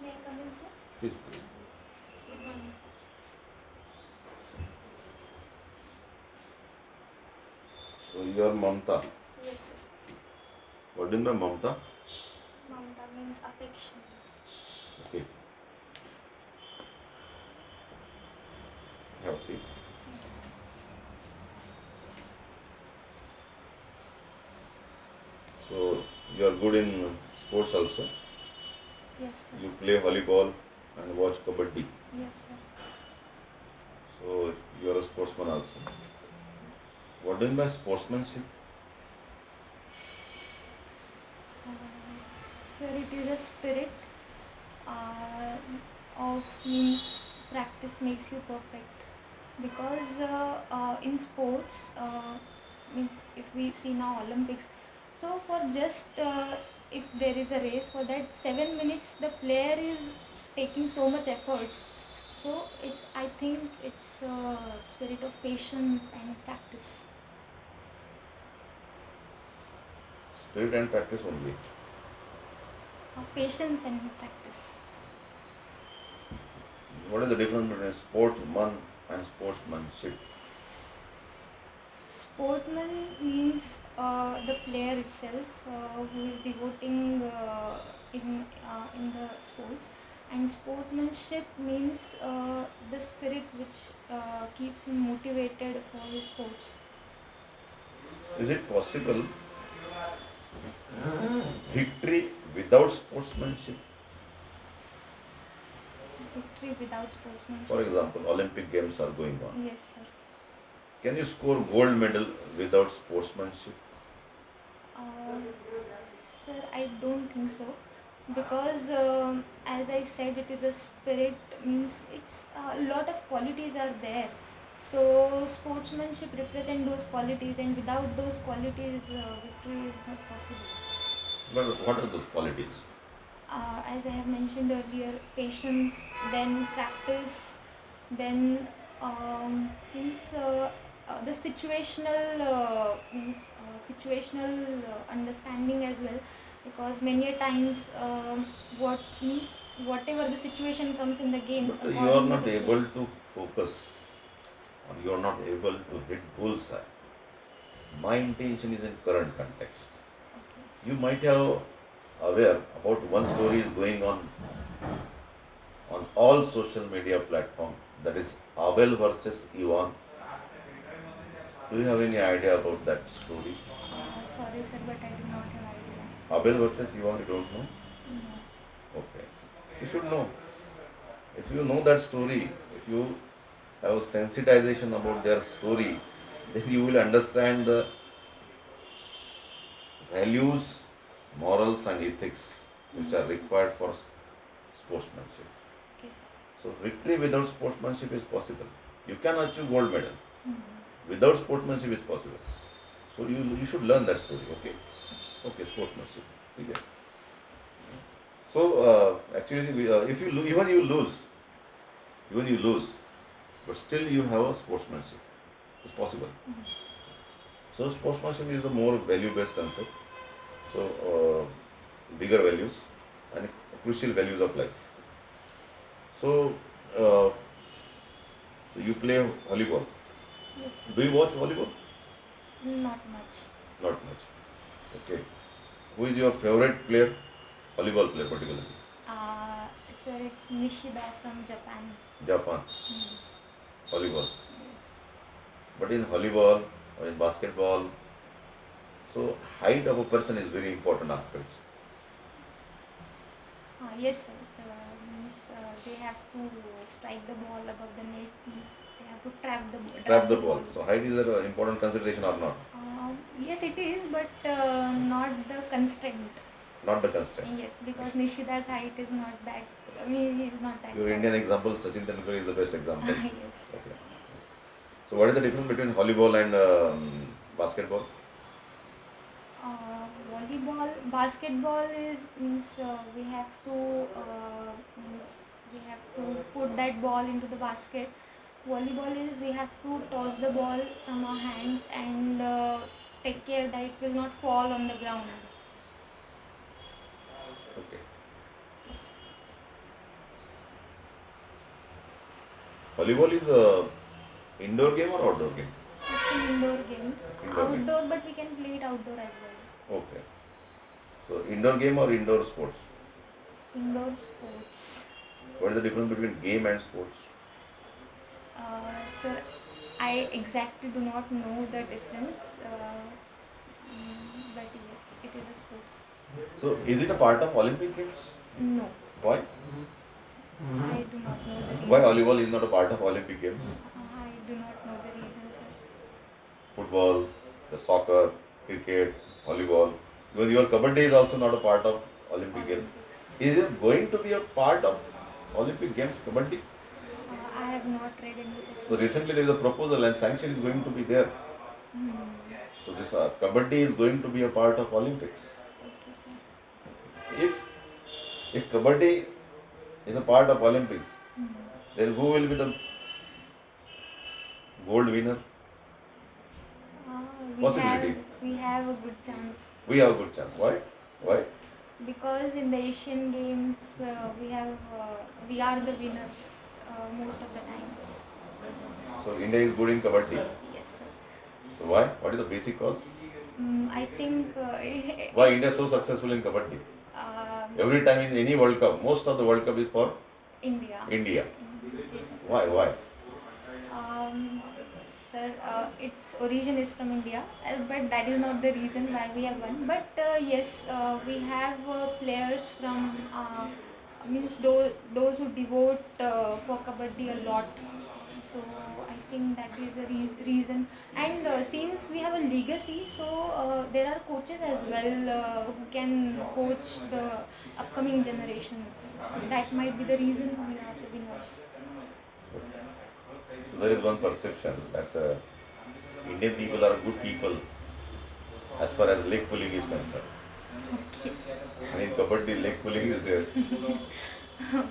May I come in, sir? Please, please. Good morning, sir. So you are Mamta. Yes, sir. What do you mean by Mamta? Mamta means affection. Okay. Have a seat. Thank you, sir. So you are good in sports also. Yes, sir. You play volleyball and watch kabaddi. Yes, sir. So you are a sportsman also. What do you mean by sportsmanship? Sir, it is a spirit uh, of means practice makes you perfect. Because in sports, means if we see now Olympics, so for just if there is a race for that 7 minutes, the player is taking so much efforts. So I think it's a spirit of patience and practice. Spirit and practice only. Patience and practice. What is the difference between sportsman and sportsmanship? Sportman means the player itself who is devoting in the sports, and sportsmanship means the spirit which keeps him motivated for his sports. Is it possible victory without sportsmanship? Victory without For sportsmanship. example, Olympic Games are going on. Yes, sir. Can you score gold medal without sportsmanship? Uh, Sir, I don't think so, because as I said, it is a spirit. Means it's a lot of qualities are there. So sportsmanship represent those qualities, and without those qualities, victory is not possible. But what are those qualities? As I have mentioned earlier, patience, then practice, then means the situational understanding as well, because many a times what means whatever the situation comes in the games But you are accordingly not the player. able to focus or you are not able to hit bullseye. My intention is in current context. Okay. You might have aware about one story is going on all social media platforms, that is Abel versus Ivan. Do you have any idea about that story? Sorry, sir, but I do not have idea. Abel versus Ivan, you don't know? No. Okay. You should know. If you know that story, if you have sensitization about their story, then you will understand the values, morals, and ethics which are Yes. required for sportsmanship. Okay, sir. So, victory without sportsmanship is possible. You can achieve gold medal. Mhm. Without sportsmanship is possible. So, you should learn that story. Okay? Okay, sportsmanship. Okay. So, actually, if you even you lose, but still you have a sportsmanship. It's possible. Mhm. So, sportsmanship is a more value-based concept. So, bigger values and crucial values of life. So, uh, you play volleyball. Yes, sir. Do you watch volleyball? Not much. Not much. Okay. Who is your favorite player? Volleyball player, particularly. Uh, Sir, it's Nishida from Japan. Japan. Mm. Volleyball. Yes. But in volleyball or in basketball, so height of a person is very important aspect. Yes, sir. Means they have to strike the ball above the net. Means they have to Trap trap the the ball. ball. So height is an important consideration or not? Yes, it is, but not the constraint. Not the constraint. Yes, because Nishida's height is not that. I mean, he is not that Your tall. Indian example, Sachin Tendulkar is the best example. Yes. Okay. So what is the difference between volleyball and basketball? Basketball is means means we have to put that ball into the basket. Volleyball is we have to toss the ball from our hands and take care that it will not fall on the ground. Okay. Volleyball is a indoor game or outdoor game? It's an indoor game. Indoor game. Outdoor, but we can play it outdoor as well. Okay. So indoor game or indoor sports? Indoor sports. What is the difference between game and sports? Sir, I exactly do not know the difference. But yes, it is a sports. So is it a part of Olympic Games? No, Why? I do not know the reason. Why volleyball is not a part of Olympic Games? I do not know the reason, sir. Football, the soccer, cricket, volleyball. Because your kabaddi is also not a part of Olympic Games. Olympics. Is it going to be a part of Olympic Games, kabaddi? I have not read any such. So recently there is a proposal and sanction is going to be there. Hmm. So this kabaddi is going to be a part of Olympics. Okay, sir. If kabaddi is a part of Olympics, Hmm. then who will be the gold winner? Possibility. We have a good chance. We have a good chance. Why? Why? Because in the Asian Games, we are the winners most of the times. So India is good in kabaddi. Yes, sir. So why? What is the basic cause? I think Why India is so successful in kabaddi? Every time in any World Cup, most of the World Cup is for India. India. Yes, sir. Why? Why? Sir, its origin is from India, but that is not the reason why we have won. But yes, we have players from means those who devote for kabaddi a lot. So I think that is the reason. And since we have a legacy, so there are coaches as well who can coach the upcoming generations. So that might be the reason we are the winners. So there is one perception that Indian people are good people as far as leg pulling is concerned. Okay. And in kabaddi, leg pulling is there.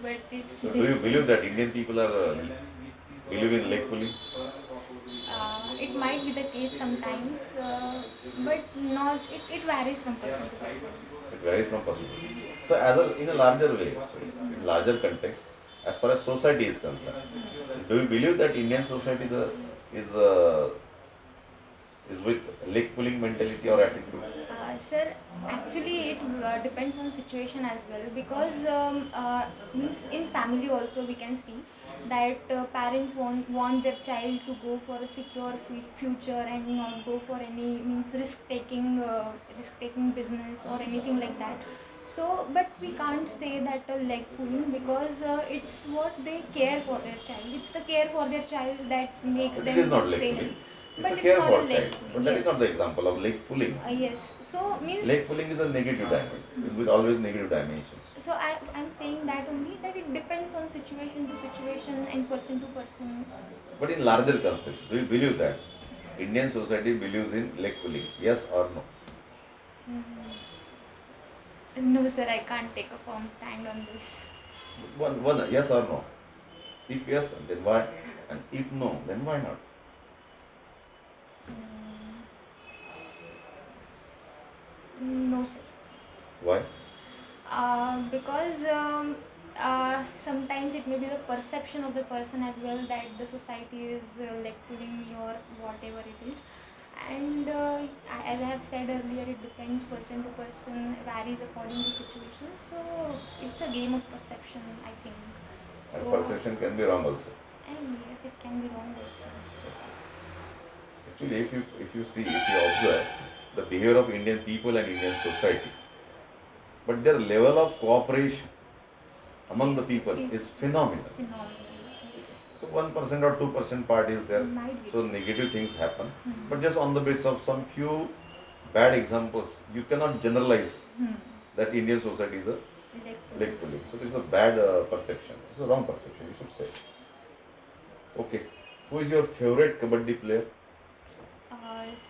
But it's So do you believe that Indian people are believe in leg pulling? it might be the case sometimes, but not. It varies from person to person. It varies from person. So in a larger way, so in larger context, as far as society is concerned, do you believe that Indian society is with leg pulling mentality or attitude? Sir, actually it depends on situation as well, because means in family also we can see that parents want their child to go for a secure future and not go for any means risk taking business or anything like that. So, but we can't say that a leg pulling, because it's what they care for their child. It's the care for their child that makes But them it is not leg say pulling. no. It's But a it's care not for a leg child. pulling. But that is Yes. not the example of leg pulling. Yes. So means Leg pulling is a negative dimension. It's with always negative dimensions. so I'm saying that only, that it depends on situation to situation and person to person. But in larger context, do you believe that Indian society believes in leg pulling? Yes or no? No, sir, I can't take a firm stand on this. One yes or no? If yes, then why? And if no, then why not? No, sir. Why? Because sometimes it may be the perception of the person as well, that the society is leg pulling me or whatever it is. And as I have said earlier, it depends person to person, varies according to situations. So it's a game of perception, I think. And So, perception can be wrong also. and yes, it can be wrong also. Actually, if you observe the behavior of Indian people and Indian society, but their level of cooperation among the Yes, people it is phenomenal. Phenomenal. Yes. So 1% or 2% part is there. Might be. So negative things happen. Hmm. But just on the basis of some few bad examples, you cannot generalize that Indian society is a leg pulling. So this is a bad perception. It's a wrong perception, you should say. Okay. Who is your favorite kabaddi player?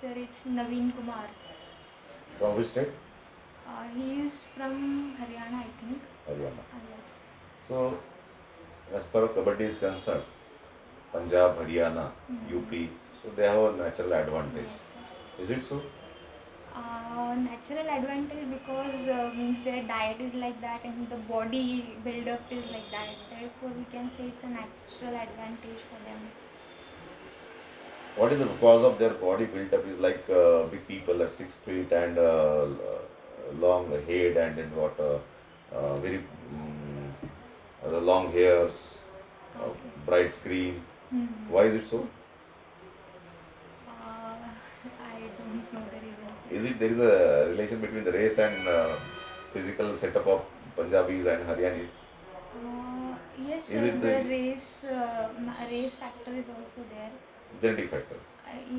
Sir, it's Naveen Kumar. From which state? He is from Haryana, I think. Haryana. Yes. So, as far as kabaddi is concerned, Punjab, Haryana, UP, so they have a natural advantage. Yes, sir. Is it so? Natural advantage because means their diet is like that and the body build-up is like that. Therefore, we can say it's a natural advantage for them. What is the cause of their body built up is like big people at 6 feet and long head and then what very the long hairs, uh, Okay. bright screen. Hmm. Why is it so? I don't know the reason, Is sir. it there is a relation between the race and physical setup of Punjabis and Haryanis? Yes, Is sir. it The the race factor is also there. genetic factor?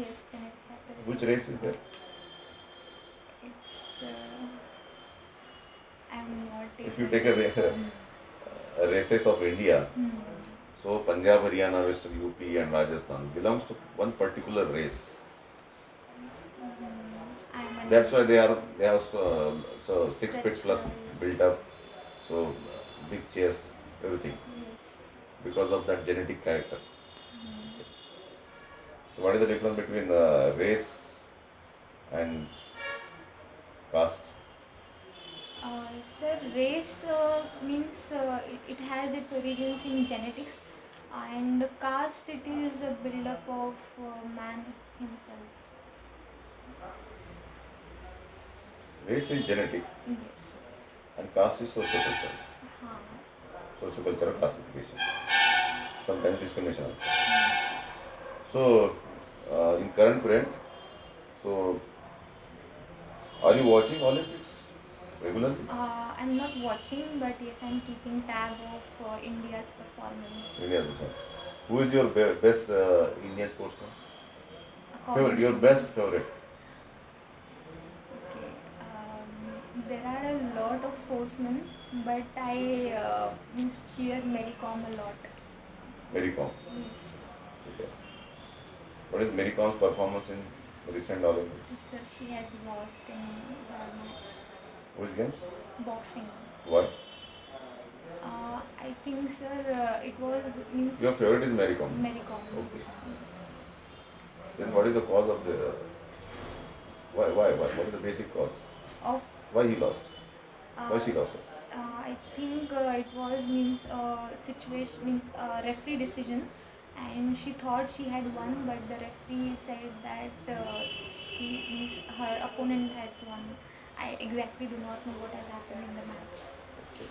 Yes, genetic factor is Which also race is there? there. It's I'm not If you able take to recall. races of India, Hmm. so Punjab, Haryana, Western UP and Rajasthan belongs to one particular race. I'm That's unable why to recall. they have so 6 feet Such plus built up, so big chest, everything yes. because of that genetic character. Hmm. So what is the difference between race and caste? Sir, race means it has its origins in genetics, and caste it is a build-up of man himself. Race is genetic Yes. and caste is socio-cultural, Huh. socio-cultural classification. Sometimes discrimination also. Hmm. So in current trend, so are you watching Olympics regularly? I'm not watching, but yes, I'm keeping tab of India's performance India also. Who is your best Indian sportsman? Favorite, according your to best me. favorite. Okay, there are a lot of sportsmen, but I means cheer Mary Kom a lot. Mary Kom. Yes, Okay. What is Mary Kom's performance in recent Olympics? sir, she has lost in her match Which games? boxing. Why? I think, sir, it was means Your favorite is Mary Kom. Mary Kom. Okay. Yes. Then what So is the cause of the why? What is the basic cause? of Why he lost? Why uh, she lost? I think it was means situation means referee decision, and she thought she had won, but the referee said that she means her opponent has won. I exactly do not know what has happened in the match. Okay.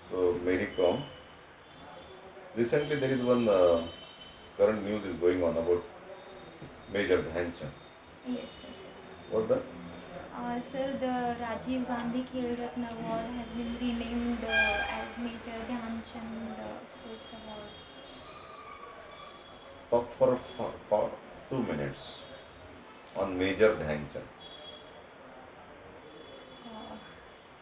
So Mary Kom. Recently there is one current news is going on about Major Dhyanchand. Yes, sir. What's that? Sir, the Rajiv Gandhi Khel Ratna Award has been renamed as Major Dhyan Chand Sports Award. Talk for 2 minutes on Major Dhyanchand. Uh,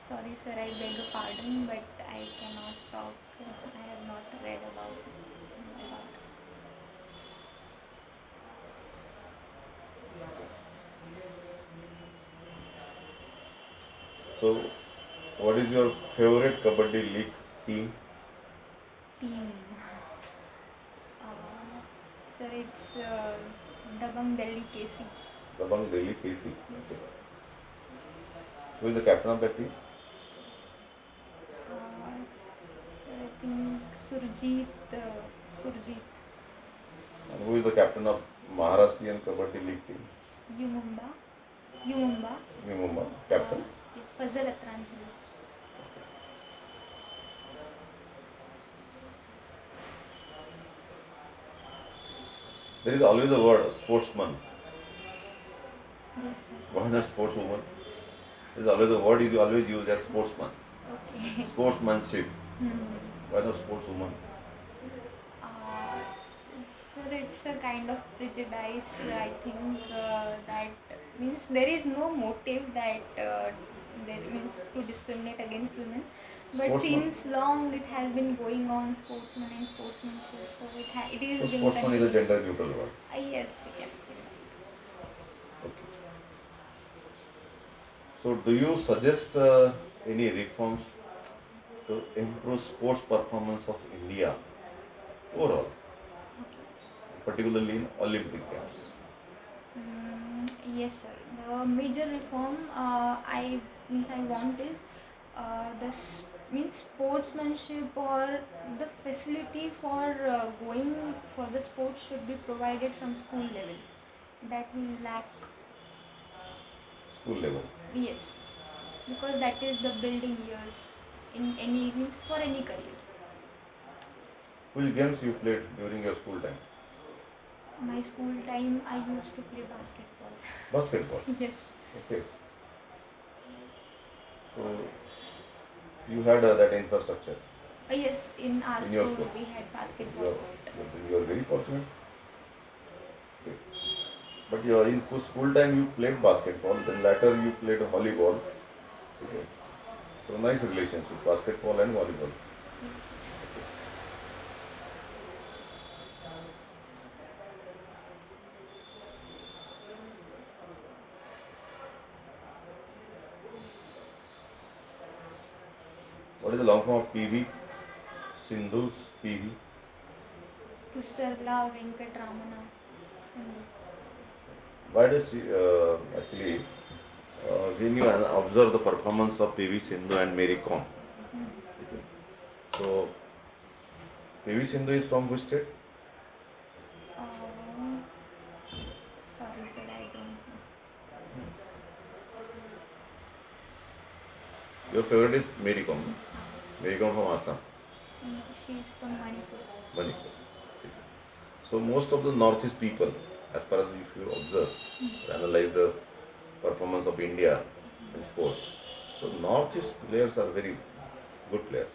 Sorry, sir, I beg a pardon, but I cannot talk. I have not read about. So, what is your favorite Kabaddi League team? Team. Uh, Sir, it's Dabang Delhi KC. Dabang Delhi KC. Yes. Okay. Who is the captain of that team? Sir, I think Surjit And who is the captain of Maharashtrian Kabaddi League team? Yumumba. Yumumba. Mumma, captain. Yes, Fazal Atranjali. There is always a word sportsman. Yes, Why not sportswoman? There is always a word you always use as sportsman. sir. Okay. Sportsmanship. Hmm. Why not sportswoman? Uh, Sir, it's a kind of prejudice. I think that means there is no motive that there means to discriminate against women. But Sportsman. since long it has been going on sportsman and sportsmanship, so it So is being sportsman is a continued. gender neutral word. Yes, we can say that. Okay. So do you suggest any reforms to improve sports performance of India overall? Okay. particularly in Olympic Games? Yes, sir. The major reform I want is means sportsmanship, or the facility for going for the sports should be provided from school level. That we lack. School level. Yes, because that is the building years in any means for any career. Which games you played during your school time? My school time, I used to play basketball. Basketball. Yes. Okay. So you had that infrastructure Yes, in our in your school school. we had You basketball are, court. you are very fortunate. Okay. But you are in school time you played basketball, then later you played volleyball. Okay. So nice relationship, basketball and volleyball. Yes. What is the long form of PV? Sindhu's PV. Pusarla Venkatramana Sindhu. Why does she actually when you observe the performance of PV Sindhu and Mary Kom? Okay. So PV Sindhu is from which state? Um, Sorry, sir, I don't know. Your favorite is Mary Kom. Mary Kom from Assam. No, she is from Manipur. Manipur. So most of the Northeast people, as far as if you observe, analyze the performance of India in sports. So Northeast players are very good players.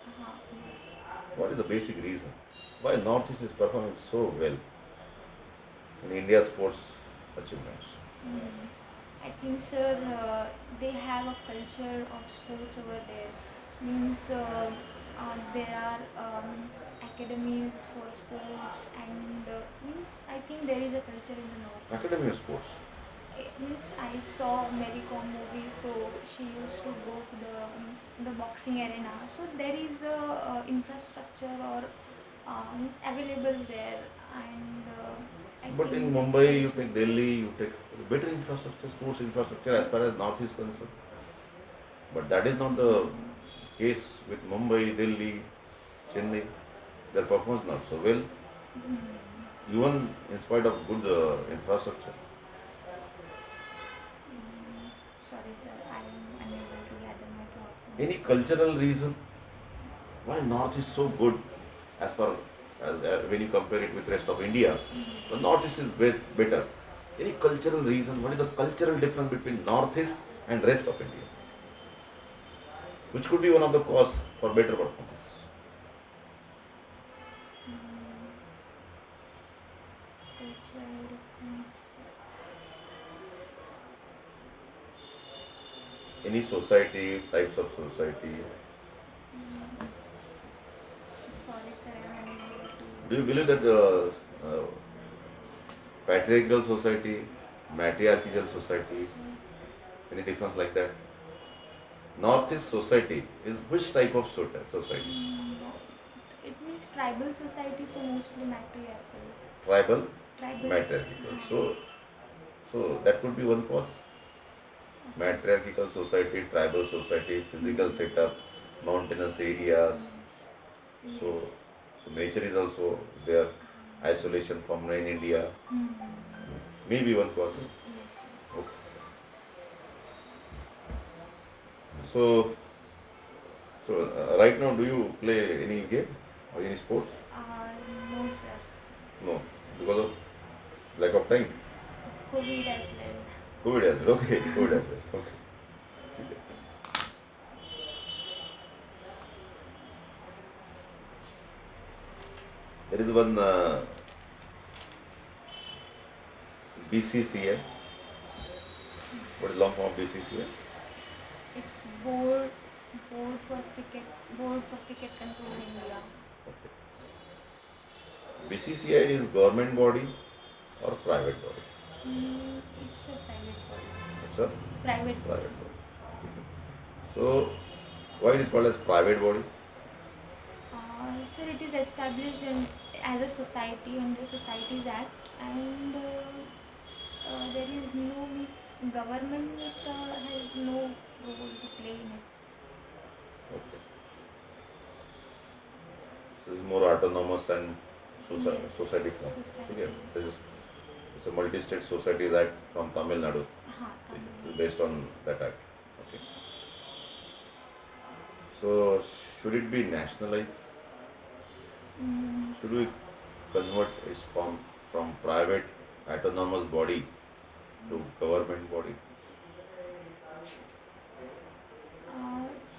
Yes. What is the basic reason? Why Northeast is performing so well in India's sports achievements? I think, sir, they have a culture of sports over there. Means there are means academies for sports, and means I think there is a culture in the north. Academy of sports. Means I saw Mary Kom movie, so she used to go to the boxing arena. So there is a infrastructure or means available there, and I But in think that Mumbai, you helps take me. Delhi, you take better infrastructure, sports infrastructure as far as North is concerned. But that is not the case with Mumbai, Delhi, Chennai. Their performance not so well, even in spite of good infrastructure. Sorry, sir, I am unable to gather my thoughts on Any this one. cultural reason why North is so good as far as when you compare it with rest of India? The Northeast is better. Any cultural reason? What is the cultural difference between Northeast and rest of India? Which could be one of the cause for better performance. Cultural difference. Any society, types of society. Sorry, sir, I am unable Do you to. believe that patriarchal society, matriarchal society, any difference like that? Northeast society is which type of society? It means tribal society, so mostly matriarchal. Tribal, Tribal. matriarchal. So that could be one cause. Matriarchal society, tribal society, physical setup, mountainous areas. Yes. So, so nature is also there. Isolation from rain India. Maybe one cause. Yes. Okay. So, right now, do you play any game or any sports? No, sir. No, because of lack of time. COVID as well. COVID as well. Okay, COVID as well. Okay. There is one BCCI. What is long form of BCCI? It's board for cricket, board for cricket control in India. Okay. BCCI is government body or private body? It's a private body. It's a Private body. private body. So, why it is called as private body? Sir, it is as a society under Societies Act, and there is no means government has no role to play in it. Okay. So it's more autonomous and Yes, society form. Okay. society. This is it's a multi-state societies act from Tamil Nadu. हाँ, Tamil It's Nadu. based on that act. Okay. So should it be nationalized? Mm, Should we convert its form from private autonomous body to government body?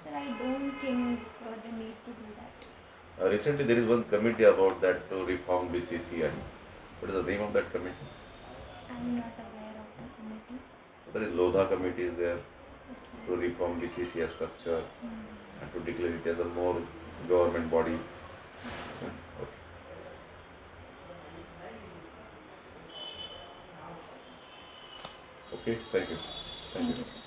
sir, I don't think they need to do that. Recently, there is one committee about that to reform BCCI. What is the name of that committee? I'm not aware of the committee. There is Lodha committee is there to Okay. reform BCCI structure Mm, and to declare it as a more government body. okay, sir. Okay. Okay. Thank you. Thank Thank you. you, sir.